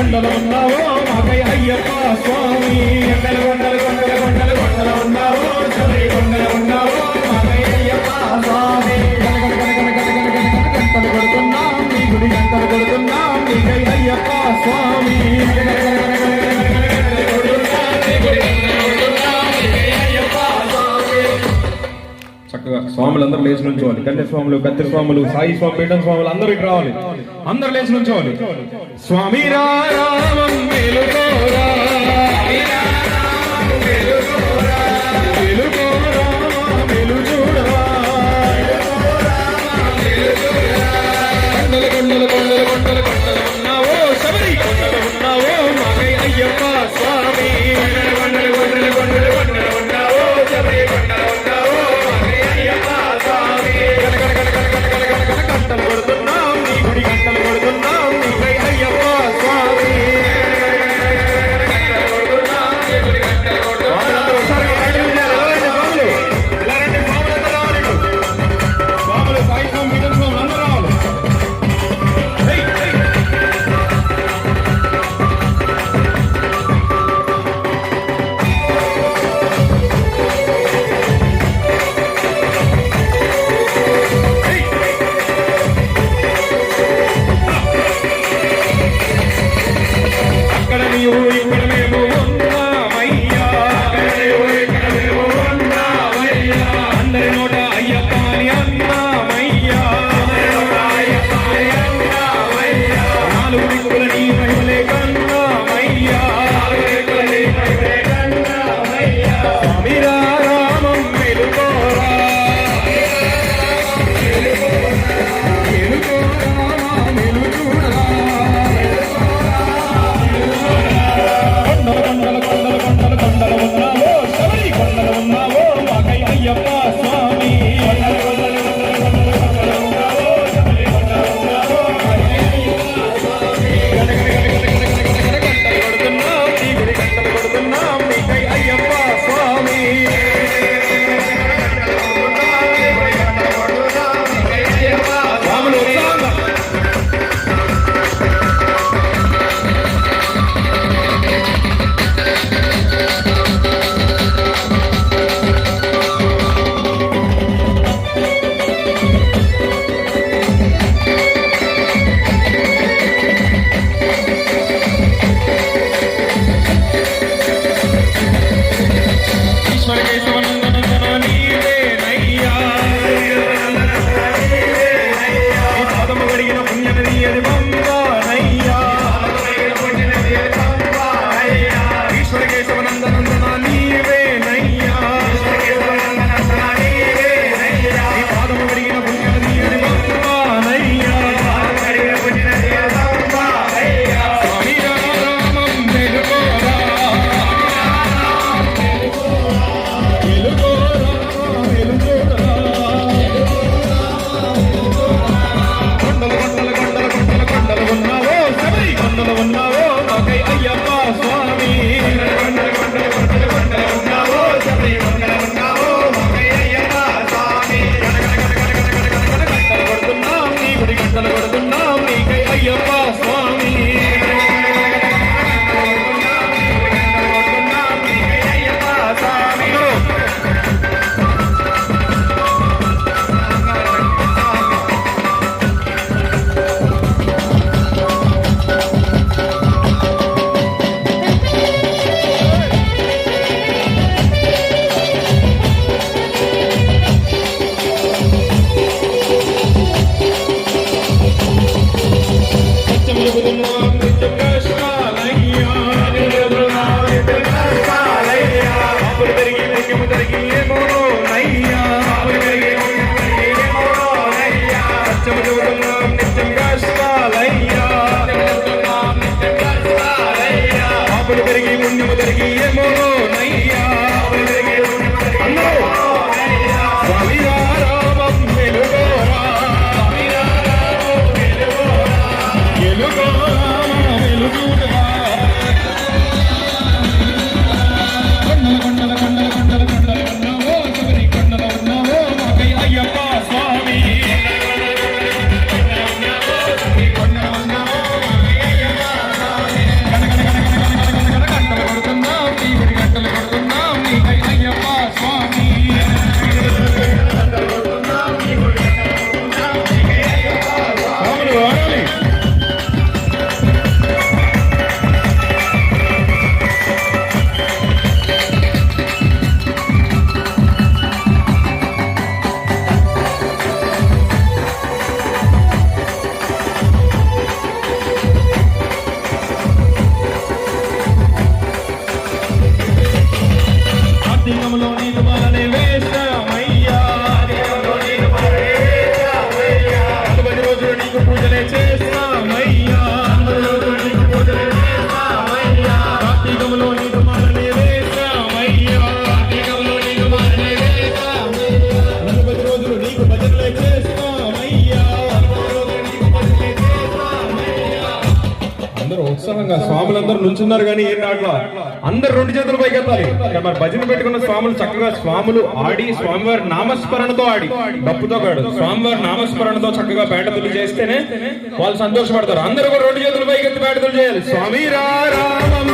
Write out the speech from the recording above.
కొండలు ఉన్నావో మాకై అయ్యప్ప స్వామి కొండలు కొండలు కొండలు కొండలు కొండలు ఉన్నావో శబరి కొండలు ఉన్నావో మాకై అయ్యప్ప స్వామి గంటలు కొడుతున్నాం నీ గుడి గంటలు కొడుతున్నాం నీకై అయ్యప్ప స్వామి చక్కగా స్వాములందరూ లేచి నుంచోవాలి. కన్య స్వాములు, కత్తి స్వాములు, సాయి స్వామి, పీఠం స్వాములు అందరూ ఇక్కడ రావాలి. అందరూ లేచి నుంచోవాలి. స్వామి రామం మేలుకోరా కొండలు కొండలు కొండలు కొండలు కొండలు ఉన్నావో శబరి కొండలు ఉన్నావో మాకై అయ్యప్ప స్వామి కొండలు కొండలు కొండలు కొండలు ఉన్నావో శబరి కొండలు ఉన్నావో మాకై అయ్యప్ప స్వామి గంటలు కొడుతున్నాం నీ గుడి గంటలు కొడుతున్నాం నీకై అయ్యప్ప స్వామి స్వాములందరూ నుంచున్నారు కానీ ఏం రాట్లా. అందరు 2 చేతులు పైకెత్తాలి. మరి భజన పెట్టుకున్న స్వాములు చక్కగా స్వాములు ఆడి స్వామివారి నామస్మరణతో ఆడి డప్పుతో కాడు స్వామివారి నామస్మరణతో చక్కగా పేటతులు చేస్తేనే వాళ్ళు సంతోషపడతారు. అందరూ కూడా 2 చేతులు పైకెత్తి పేటతులు చేయాలి. స్వామి రామం